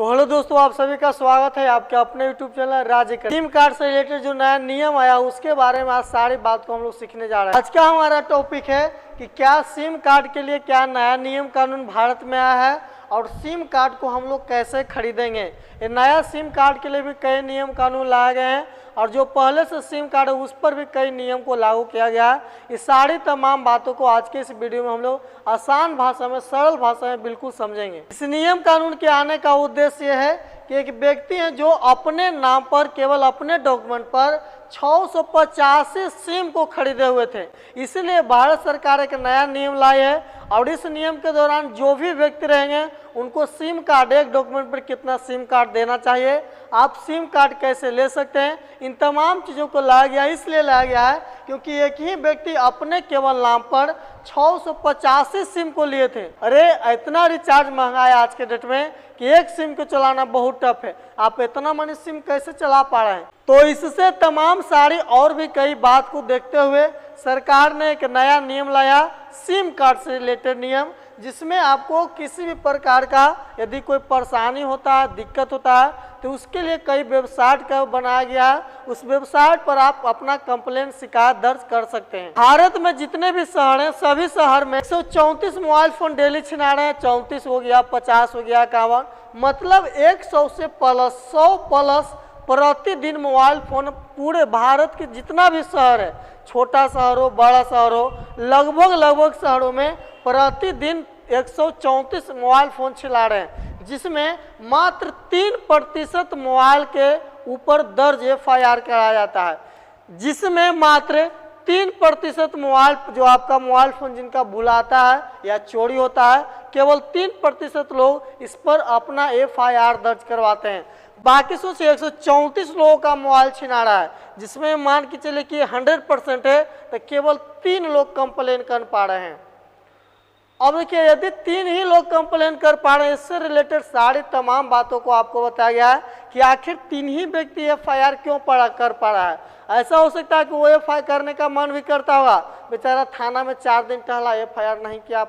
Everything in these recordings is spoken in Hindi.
तो हेलो दोस्तों, आप सभी का स्वागत है आपके अपने यूट्यूब चैनल राज्य का। सिम कार्ड से रिलेटेड जो नया नियम आया उसके बारे में आज सारी बात को हम लोग सीखने जा रहे हैं। आज का हमारा टॉपिक है कि क्या सिम कार्ड के लिए क्या नया नियम कानून भारत में आया है और सिम कार्ड को हम लोग कैसे खरीदेंगे। ये नया सिम कार्ड के लिए भी कई नियम कानून लाए गए हैं और जो पहले से सिम कार्ड है उस पर भी कई नियम को लागू किया गया है। ये सारी तमाम बातों को आज के इस वीडियो में हम लोग आसान भाषा में, सरल भाषा में बिल्कुल समझेंगे। इस नियम कानून के आने का उद्देश्य यह है कि एक व्यक्ति है जो अपने नाम पर केवल अपने डॉक्यूमेंट पर 685 सिम को खरीदे हुए थे, इसलिए भारत सरकार एक नया नियम लाई है और इस नियम के दौरान जो भी व्यक्ति रहेंगे उनको सिम कार्ड, एक डॉक्यूमेंट पर कितना सिम कार्ड देना चाहिए, आप सिम कार्ड कैसे ले सकते हैं, इन तमाम चीज़ों को लाया गया है। इसलिए लाया गया है क्योंकि एक ही व्यक्ति अपने केवल नाम पर 685 सिम को लिए थे। अरे इतना रिचार्ज महंगा है आज के डेट में कि एक सिम को चलाना बहुत टफ है। आप इतना मनी सिम कैसे चला पा रहे हैं? तो इससे तमाम सारी और भी कई बात को देखते हुए सरकार ने एक नया नियम लाया, सिम कार्ड से रिलेटेड नियम, जिसमें आपको किसी भी प्रकार का यदि कोई परेशानी होता है, दिक्कत होता है तो उसके लिए कई वेबसाइट का बनाया गया है। उस वेबसाइट पर आप अपना कंप्लेंट, शिकायत दर्ज कर सकते हैं। भारत में जितने भी शहर हैं सभी शहर में 134 मोबाइल फोन डेली छिना रहे हैं। 34 हो गया, 50 हो गया, 51, मतलब 100 से प्लस, 100 प्लस प्रतिदिन मोबाइल फोन पूरे भारत के जितना भी शहर है, छोटा शहर हो, बड़ा शहर हो, लगभग शहरों में प्रतिदिन 134 मोबाइल फोन चला रहे हैं, जिसमें मात्र 3% मोबाइल के ऊपर दर्ज FIR कराया जाता है, जिसमें मात्र 3% मोबाइल, जो आपका मोबाइल फोन जिनका भुलाता है या चोरी होता है, केवल 3% लोग इस पर अपना FIR दर्ज करवाते हैं। बाकी सोचिए 134 लोगों का मोबाइल छिना रहा है, जिसमें मान के चले कि 100% है तो केवल 3 लोग कंप्लेन कर पा रहे हैं। अब देखिए, यदि 3 ही लोग कंप्लेन कर पा रहे हैं, इससे रिलेटेड सारी तमाम बातों को आपको बताया गया है कि आखिर 3 ही व्यक्ति FIR क्यों कर पा रहा है। ऐसा हो सकता है कि वो FIR करने का मन भी करता होगा, बेचारा थाना में 4 दिन टहला, FIR नहीं किया,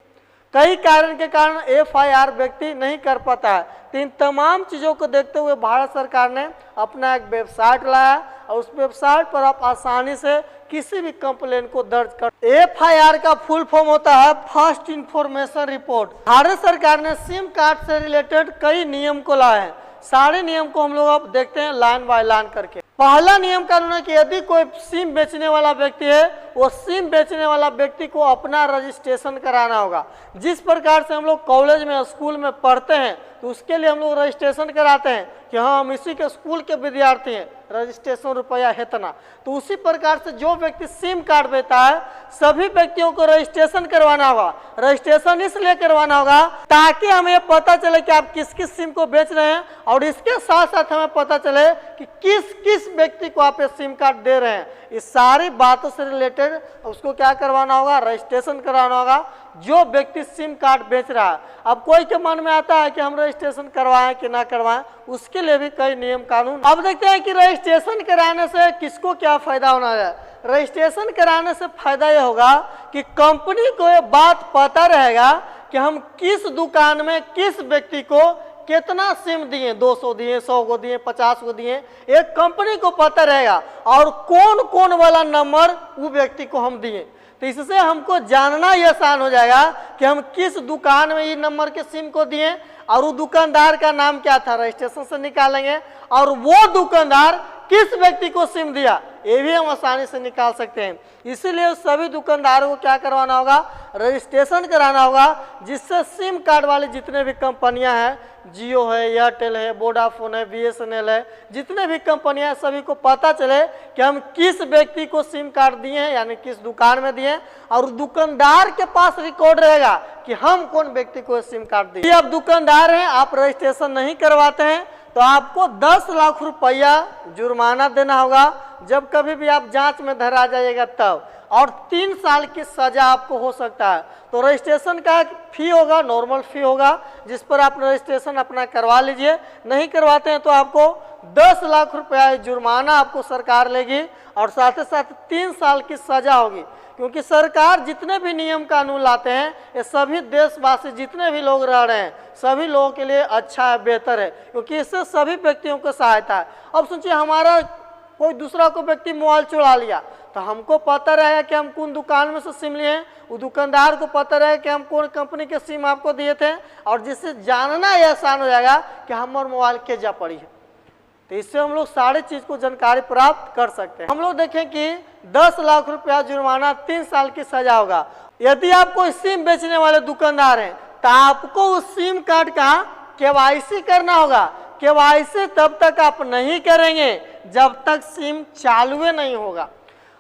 कई कारण के कारण FIR व्यक्ति नहीं कर पाता है। तो इन तमाम चीज़ों को देखते हुए भारत सरकार ने अपना एक वेबसाइट लाया और उस वेबसाइट पर आप आसानी से किसी भी कंप्लेन को दर्ज कर। FIR का फुल फॉर्म होता है फर्स्ट इंफॉर्मेशन रिपोर्ट। भारत सरकार ने सिम कार्ड से रिलेटेड कई नियम को लाए हैं। सारे नियम को हम लोग अब देखते हैं लाइन बाय लाइन करके। पहला नियम कानून है कि यदि कोई सिम बेचने वाला व्यक्ति है, वो सिम बेचने वाला व्यक्ति को अपना रजिस्ट्रेशन कराना होगा। जिस प्रकार से हम लोग कॉलेज में, स्कूल में पढ़ते हैं तो उसके लिए हम लोग रजिस्ट्रेशन कराते हैं कि हाँ हम इसी के स्कूल के विद्यार्थी हैं, रजिस्ट्रेशन रुपया है इतना। तो उसी प्रकार से जो व्यक्ति सिम कार्ड बेचता है सभी व्यक्तियों को रजिस्ट्रेशन करवाना होगा। रजिस्ट्रेशन इसलिए करवाना होगा ताकि हमें पता चले कि आप किस किस सिम को बेच रहे हैं और इसके साथ साथ हमें पता चले कि किस किस व्यक्ति को आप ये सिम कार्ड दे रहे हैं। इस सारी बातों से रिलेटेड उसको क्या करवाना होगा, रजिस्ट्रेशन कराना होगा, जो व्यक्ति सिम कार्ड बेच रहा है। अब कोई के मन में आता है कि हम रजिस्ट्रेशन करवाएं कि ना करवाएं, उसके लिए भी कई नियम कानून। अब देखते हैं कि रजिस्ट्रेशन कराने से किसको क्या फायदा होना है। रजिस्ट्रेशन कराने से फायदा यह होगा कि कंपनी को ये बात पता रहेगा कि हम किस दुकान में किस व्यक्ति को कितना सिम दिए, 200 दिए, 100 को दिए, 50 को दिए, एक कंपनी को पता रहेगा और कौन कौन वाला नंबर वो व्यक्ति को हम दिए। तो इससे हमको जानना ही आसान हो जाएगा कि हम किस दुकान में ये नंबर के सिम को दिए और वो दुकानदार का नाम क्या था, रजिस्ट्रेशन से निकालेंगे, और वो दुकानदार किस व्यक्ति को सिम दिया ये भी हम आसानी से निकाल सकते हैं। इसीलिए सभी दुकानदारों को क्या करवाना होगा, रजिस्ट्रेशन कराना होगा, जिससे सिम कार्ड वाली जितने भी कंपनियां हैं, जियो है, एयरटेल है, वोडाफोन है, BSNL है, जितने भी कंपनियां हैं सभी को पता चले कि हम किस व्यक्ति को सिम कार्ड दिए हैं, यानी किस दुकान में दिए हैं, और दुकानदार के पास रिकॉर्ड रहेगा कि हम कौन व्यक्ति को सिम कार्ड दिए। आप दुकानदार हैं, आप रजिस्ट्रेशन नहीं करवाते हैं तो आपको 10 लाख रुपया जुर्माना देना होगा जब कभी भी आप जांच में धरा जाइएगा तब, और 3 साल की सजा आपको हो सकता है। तो रजिस्ट्रेशन का एक फी होगा, नॉर्मल फी होगा, जिस पर आप रजिस्ट्रेशन अपना करवा लीजिए। नहीं करवाते हैं तो आपको 10 लाख रुपया जुर्माना आपको सरकार लेगी और साथ ही साथ 3 साल की सजा होगी। क्योंकि सरकार जितने भी नियम कानून लाते हैं ये सभी देशवासी जितने भी लोग रह रहे हैं सभी लोगों के लिए अच्छा है, बेहतर है, क्योंकि इससे सभी व्यक्तियों को सहायता है। अब सोचिए हमारा कोई दूसरा को व्यक्ति मोबाइल चुरा लिया तो हमको पता रहेगा कि हम कौन दुकान में से सिम लिए हैं, वो दुकानदार को पता रहेगा कि हम कौन कंपनी के सिम आपको दिए थे, और जिससे जानना ये आसान हो जाएगा कि हमारे मोबाइल के जा पड़ी है। तो इससे हम लोग सारे चीज़ को जानकारी प्राप्त कर सकते हैं। हम लोग देखें कि 10 लाख रुपया जुर्माना, 3 साल की सजा होगा। यदि आप कोई सिम बेचने वाले दुकानदार हैं तो आपको उस सिम कार्ड का केवाईसी करना होगा। केवाईसी तब तक आप नहीं करेंगे जब तक सिम चालू नहीं होगा।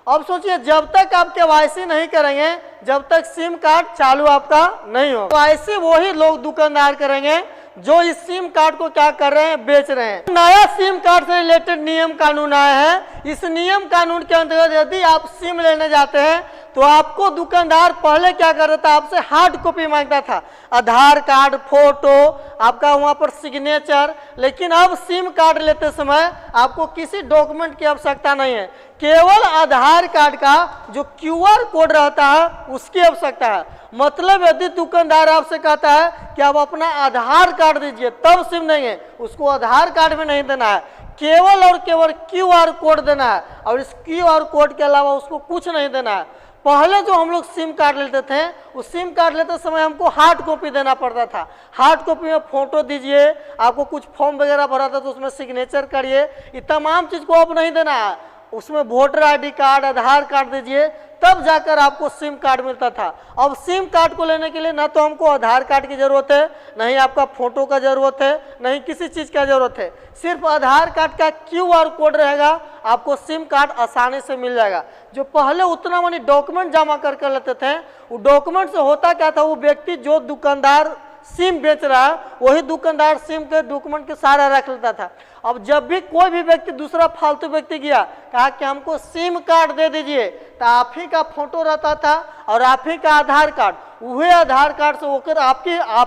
अब सोचिए जब तक आप केवाईसी नहीं करेंगे जब तक सिम कार्ड चालू आपका नहीं होगा। केवाईसी वही लोग दुकानदार करेंगे जो इस सिम कार्ड को क्या कर रहे हैं, बेच रहे हैं। नया सिम कार्ड से रिलेटेड नियम कानून आया है। इस नियम कानून के अंतर्गत यदि आप सिम लेने जाते हैं तो आपको दुकानदार पहले क्या करता था, आपसे हार्ड कॉपी मांगता था, आधार कार्ड, फोटो, आपका वहां पर सिग्नेचर। लेकिन अब सिम कार्ड लेते समय आपको किसी डॉक्यूमेंट की आवश्यकता नहीं है, केवल आधार कार्ड का जो QR कोड रहता है उसकी आवश्यकता है। मतलब यदि दुकानदार आपसे कहता है कि आप अपना आधार कार्ड दीजिए तब सिम देंगे, उसको आधार कार्ड भी नहीं देना है, केवल और केवल QR कोड देना है, और इस QR कोड के अलावा उसको कुछ नहीं देना है। पहले जो हम लोग सिम कार्ड लेते थे उस सिम कार्ड लेते समय हमको हार्ड कॉपी देना पड़ता था। हार्ड कॉपी में फोटो दीजिए, आपको कुछ फॉर्म वगैरह भरा था तो उसमें सिग्नेचर करिए, ये तमाम चीज़ को अब नहीं देना है। उसमें वोटर ID कार्ड, आधार कार्ड दीजिए तब जाकर आपको सिम कार्ड मिलता था। अब सिम कार्ड को लेने के लिए ना तो हमको आधार कार्ड की ज़रूरत है, नहीं आपका फोटो का ज़रूरत है, नहीं किसी चीज़ का ज़रूरत है। सिर्फ आधार कार्ड का QR कोड रहेगा, आपको सिम कार्ड आसानी से मिल जाएगा। जो पहले उतना मनी डॉक्यूमेंट जमा कर लेते थे, वो डॉक्यूमेंट से होता क्या था, वो व्यक्ति जो दुकानदार सिम बेच रहा है वही दुकानदार सिम के डॉक्यूमेंट के सारा रख लेता था। अब जब भी कोई भी व्यक्ति दूसरा फालतू व्यक्ति गया, कहा कि हमको सिम कार्ड दे दीजिए, तो आप ही का फोटो रहता था और आप ही का आधार कार्ड, वही आधार कार्ड से होकर आप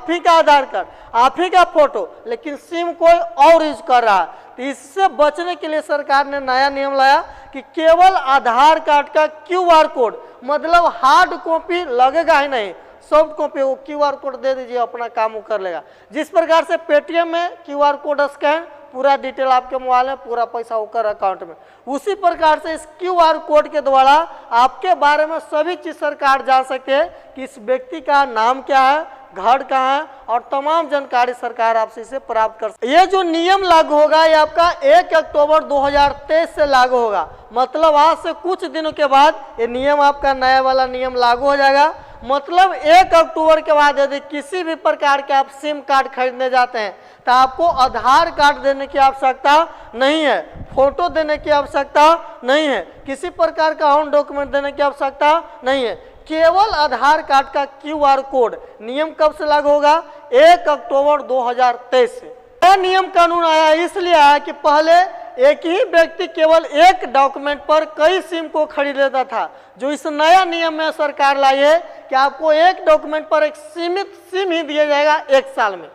ही का आधार कार्ड, आप ही का फोटो, लेकिन सिम कोई और यूज कर रहा है। तो इससे बचने के लिए सरकार ने नया नियम लाया कि केवल आधार कार्ड का QR कोड, मतलब हार्ड कॉपी लगेगा ही नहीं, सॉफ्ट कॉपी, वो QR कोड दे दीजिए, अपना काम वो कर लेगा। जिस प्रकार से पेटीएम में QR कोड स्कैन, पूरा डिटेल आपके मोबाइल में, पूरा पैसा होकर अकाउंट में, उसी प्रकार से इस QR कोड के द्वारा आपके बारे में सभी चीज सरकार जान सकती है कि इस व्यक्ति का नाम क्या है, घर कहाँ है, और तमाम जानकारी सरकार आपसे इसे प्राप्त कर सकती है। ये जो नियम लागू होगा ये आपका 1 अक्टूबर 2023 से लागू होगा। मतलब आज से कुछ दिनों के बाद ये नियम, आपका नया वाला नियम लागू हो जाएगा। मतलब 1 अक्टूबर के बाद यदि किसी भी प्रकार के आप सिम कार्ड खरीदने जाते हैं तो आपको आधार कार्ड देने की आवश्यकता नहीं है, फोटो देने की आवश्यकता नहीं है, किसी प्रकार का ऑन डॉक्यूमेंट देने की आवश्यकता नहीं है, केवल आधार कार्ड का QR कोड। नियम कब से लागू होगा? 1 अक्टूबर 2023 से। यह नियम कानून आया इसलिए आया कि पहले एक ही व्यक्ति केवल एक डॉक्यूमेंट पर कई सिम को खरीद लेता था। जो इस नया नियम में सरकार लाई है कि आपको एक डॉक्यूमेंट पर एक सीमित सिम ही दिया जाएगा 1 साल में,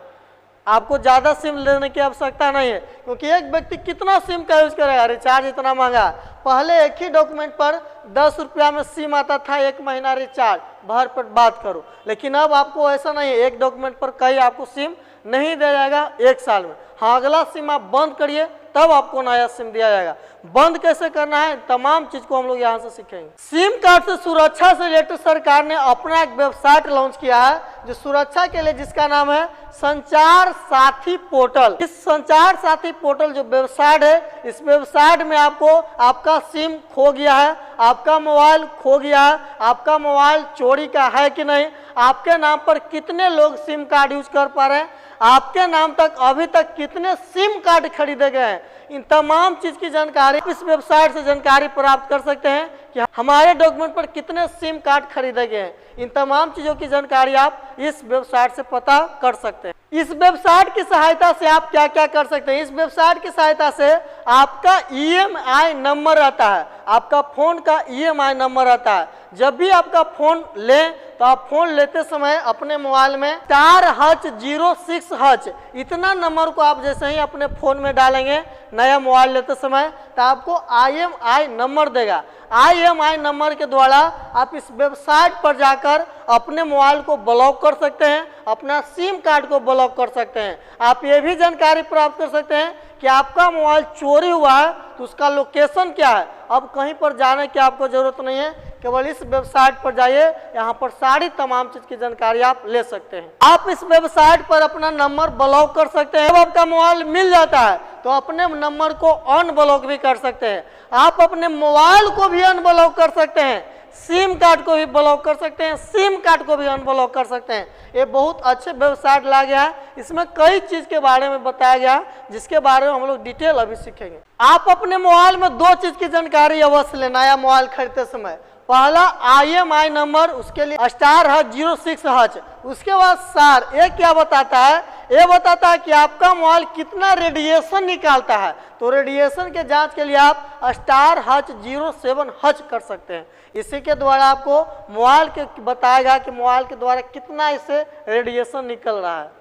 आपको ज़्यादा सिम लेने की आवश्यकता नहीं है, क्योंकि एक व्यक्ति कितना सिम का यूज करेगा, रिचार्ज इतना महंगा। पहले एक ही डॉक्यूमेंट पर 10 रुपया में सिम आता था, 1 महीना रिचार्ज, भर पर बात करो। लेकिन अब आपको ऐसा नहीं है, एक डॉक्यूमेंट पर कई आपको सिम नहीं दिया जाएगा 1 साल में। हाँ, अगला सिम आप बंद करिए तब आपको नया सिम दिया जाएगा। बंद कैसे करना है, तमाम चीज को हम लोग यहाँ से सीखेंगे। सिम कार्ड से सुरक्षा से रिलेटेड सरकार ने अपना एक वेबसाइट लॉन्च किया है जो सुरक्षा के लिए, जिसका नाम है संचार साथी पोर्टल। इस संचार साथी पोर्टल जो वेबसाइट है, इस वेबसाइट में आपको आपका सिम खो गया है, आपका मोबाइल खो गया है, आपका मोबाइल चोरी का है कि नहीं, आपके नाम पर कितने लोग सिम कार्ड यूज कर पा रहे हैं, आपके नाम तक अभी तक कितने सिम कार्ड खरीदे गए हैं, इन तमाम चीज की जानकारी इस वेबसाइट से जानकारी प्राप्त कर सकते हैं कि हमारे डॉक्यूमेंट पर कितने सिम कार्ड खरीदे गए हैं। इन तमाम चीजों की जानकारी आप इस वेबसाइट से पता कर सकते हैं। इस वेबसाइट की सहायता से आप क्या क्या कर सकते हैं? इस वेबसाइट की सहायता से आपका EMI नंबर रहता है, आपका फोन का EMI नंबर रहता है। जब भी आपका फोन लें तो आप फोन लेते समय अपने मोबाइल में *#06# इतना नंबर को आप जैसे ही अपने फोन में डालेंगे नया मोबाइल लेते समय, तो आपको IMEI नंबर देगा। IMEI नंबर के द्वारा आप इस वेबसाइट पर जाकर अपने मोबाइल को ब्लॉक कर सकते हैं, अपना सिम कार्ड को ब्लॉक कर सकते हैं। आप ये भी जानकारी प्राप्त कर सकते हैं कि आपका मोबाइल चोरी हुआ है तो उसका लोकेशन क्या है। अब कहीं पर जाने की आपको जरूरत नहीं है, केवल इस वेबसाइट पर जाइए, यहाँ पर सारी तमाम चीज की जानकारी आप ले सकते हैं। आप इस वेबसाइट पर अपना नंबर ब्लॉक कर सकते हैं। जब आपका मोबाइल मिल जाता है तो अपने नंबर को अनब्लॉक भी कर सकते हैं। आप अपने मोबाइल को भी अनब्लॉक कर सकते हैं, सिम कार्ड को भी ब्लॉक कर सकते हैं, सिम कार्ड को भी अनब्लॉक कर सकते हैं। ये बहुत अच्छे वेबसाइट ला गया है। इसमें कई चीज के बारे में बताया गया जिसके बारे में हम लोग डिटेल अभी सीखेंगे। आप अपने मोबाइल में दो चीज की जानकारी अवश्य लें नया मोबाइल खरीदते समय। पहला IMEI नंबर, उसके लिए *06#। उसके बाद SAR, ये क्या बताता है? ये बताता है कि आपका मोबाइल कितना रेडिएशन निकालता है। तो रेडिएशन के जांच के लिए आप *07# कर सकते हैं। इसी के द्वारा आपको मोबाइल के बताएगा कि मोबाइल के द्वारा कितना इससे रेडिएशन निकल रहा है।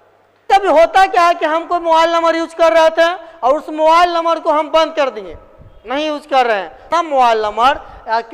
तभी होता क्या है कि हम कोई मोबाइल नंबर यूज कर रहे थे और उस मोबाइल नंबर को हम बंद कर दिए, नहीं यूज कर रहे हैं ना मोबाइल नंबर।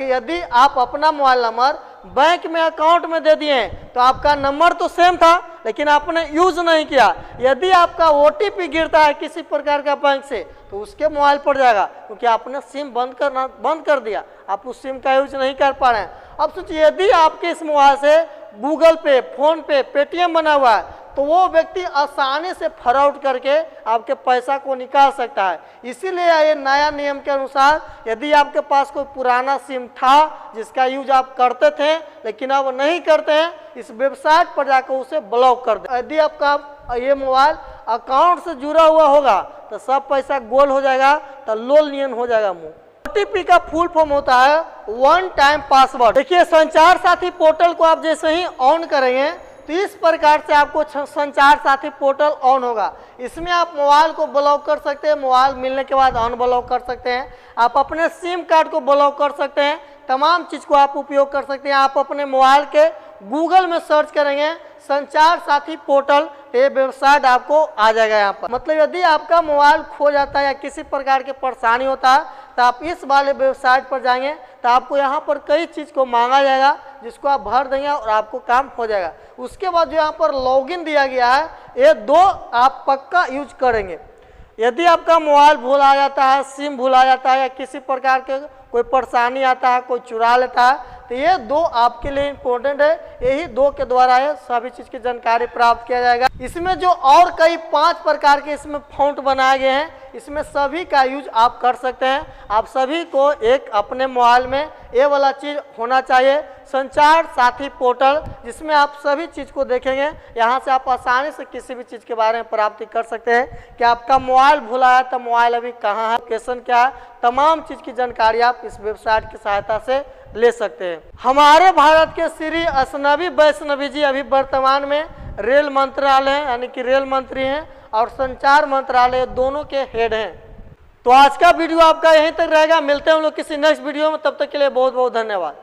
यदि आप अपना मोबाइल नंबर बैंक में अकाउंट में दे दिए तो आपका नंबर तो सेम था लेकिन आपने यूज नहीं किया। यदि आपका OTP गिरता है किसी प्रकार का बैंक से तो उसके मोबाइल पर जाएगा, क्योंकि आपने सिम बंद कर दिया, आप उस सिम का यूज नहीं कर पा रहे हैं। अब सोचिए यदि आपके इस मोबाइल से गूगल पे, फोन पे, पेटीएम बना हुआ है तो वो व्यक्ति आसानी से फ्रॉड करके आपके पैसा को निकाल सकता है। इसीलिए ये नया नियम के अनुसार यदि आपके पास कोई पुराना सिम था जिसका यूज आप करते थे लेकिन अब नहीं करते हैं, इस वेबसाइट पर जाकर उसे ब्लॉक कर दे। यदि आपका ये मोबाइल अकाउंट से जुड़ा हुआ होगा तो सब पैसा गोल हो जाएगा, तो लोल नियन हो जाएगा मुँह। OTP का फुल फॉर्म होता है वन टाइम पासवर्ड। देखिए, संचार साथी पोर्टल को आप जैसे ही ऑन करेंगे तो इस प्रकार से आपको संचार साथी पोर्टल ऑन होगा। इसमें आप मोबाइल को ब्लॉक कर सकते हैं, मोबाइल मिलने के बाद अनब्लॉक कर सकते हैं, आप अपने सिम कार्ड को ब्लॉक कर सकते हैं, तमाम चीज़ को आप उपयोग कर सकते हैं। आप अपने मोबाइल के गूगल में सर्च करेंगे संचार साथी पोर्टल, ये वेबसाइट आपको आ जाएगा यहाँ पर। मतलब यदि आपका मोबाइल खो जाता है या किसी प्रकार की परेशानी होता है तो आप इस वाले वेबसाइट पर जाएंगे तो आपको यहाँ पर कई चीज़ को मांगा जाएगा जिसको आप भर देंगे और आपको काम हो जाएगा। उसके बाद जो यहाँ पर लॉगिन दिया गया है, ये दो आप पक्का यूज करेंगे। यदि आपका मोबाइल भूला जाता है, सिम भूला जाता है या किसी प्रकार के कोई परेशानी आता है, कोई चुरा लेता है, तो ये दो आपके लिए इम्पोर्टेंट है। यही दो के द्वारा ये सभी चीज़ की जानकारी प्राप्त किया जाएगा। इसमें जो और कई 5 प्रकार के इसमें फॉन्ट बनाए गए हैं, इसमें सभी का यूज आप कर सकते हैं। आप सभी को एक अपने मोबाइल में ये वाला चीज़ होना चाहिए, संचार साथी पोर्टल, जिसमें आप सभी चीज़ को देखेंगे। यहाँ से आप आसानी से किसी भी चीज़ के बारे में प्राप्ति कर सकते हैं कि आपका मोबाइल भुला है तो मोबाइल अभी कहाँ है, लोकेशन क्या है, तमाम चीज़ की जानकारी आप इस वेबसाइट की सहायता से ले सकते हैं। हमारे भारत के श्री असनवी वैष्णवी जी अभी वर्तमान में रेल मंत्रालय यानी कि रेल मंत्री हैं और संचार मंत्रालय दोनों के हेड हैं। तो आज का वीडियो आपका यहीं तक रहेगा। मिलते हैं हम लोग किसी नेक्स्ट वीडियो में, तब तक के लिए बहुत बहुत धन्यवाद।